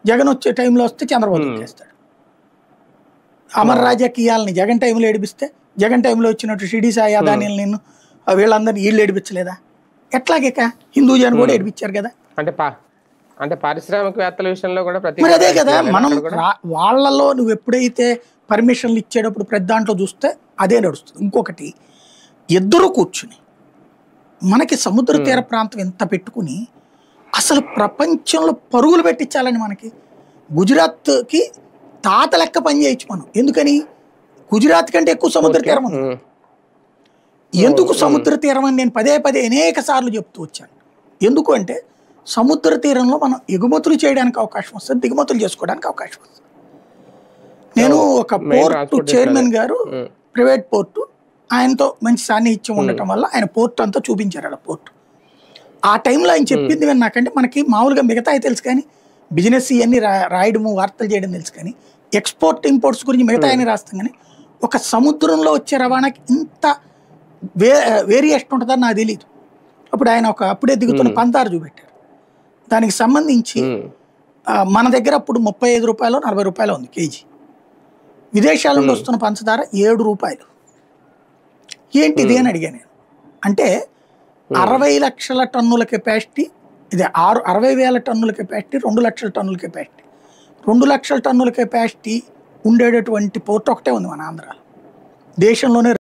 జగన్ వచ్చే టైంలో వస్తే చంద్రబాబు ఎక్కేస్తాడు. అమర రాజకీయాలని జగన్ టైంలో ఏడిపిస్తే జగన్ టైంలో వచ్చినట్టు షిడి సాయి అదానీలు నిన్ను వీళ్ళందరినీ వీళ్ళు ఏడిపించలేదా? ఎట్లాగేక హిందూజాన్ని కూడా ఏడిపించారు కదా. అంటే పారిశ్రామికవేత్తల విషయంలో కూడా మరి అదే కదా మనం వాళ్ళలో నువ్వు ఎప్పుడైతే పర్మిషన్లు ఇచ్చేటప్పుడు ప్రతి దాంట్లో చూస్తే అదే నడుస్తుంది. ఇంకొకటి ఇద్దరు కూర్చుని మనకి సముద్ర తీర ప్రాంతం ఎంత పెట్టుకుని అసలు ప్రపంచంలో పరుగులు పెట్టించాలని మనకి గుజరాత్కి తాత లెక్క పని చేయొచ్చు మనం. ఎందుకని గుజరాత్ కంటే ఎక్కువ సముద్ర తీరం ఉంది. ఎందుకు సముద్ర తీరం అని నేను పదే పదే అనేక సార్లు చెప్తూ వచ్చాను. ఎందుకు అంటే సముద్ర తీరంలో మనం ఎగుమతులు చేయడానికి అవకాశం వస్తుంది, దిగుమతులు చేసుకోవడానికి అవకాశం వస్తుంది. నేను ఒక పోర్టు చైర్మన్ గారు ప్రైవేట్ పోర్టు ఆయనతో మంచి సాన్నిహిత్యం ఉండటం వల్ల ఆయన పోర్టు అంతా చూపించారు. అలా పోర్టు ఆ టైంలో ఆయన చెప్పింది నాకంటే మనకి మామూలుగా మిగతా తెలుసు కానీ బిజినెస్ ఇవన్నీ రాయడము వార్తలు చేయడం తెలుసు కానీ ఎక్స్పోర్ట్ ఇంపోర్ట్స్ గురించి మిగతా అని రాస్తాం. కానీ ఒక సముద్రంలో వచ్చే రవాణాకి ఇంత వేరియేషన్ ఉంటుందని నాకు తెలియదు. అప్పుడు ఆయన అప్పుడే దిగుతున్న పంతారు చూపెట్టారు. దానికి సంబంధించి మన దగ్గర అప్పుడు 35 రూపాయలు 40 రూపాయలు ఉంది కేజీ. విదేశాల నుండి వస్తున్న పంచదార 7 రూపాయలు. ఏంటిది అని అడిగాను నేను. అంటే 60 లక్షల టన్నుల కెపాసిటీ, ఇది 60,000 టన్నుల కెపాసిటీ, 2 లక్షల టన్నుల కెపాసిటీ. 2 లక్షల టన్నుల కెపాసిటీ ఉండేటటువంటి పోర్ట్ ఒకటే ఉంది మన ఆంధ్రాలో. దేశంలోనే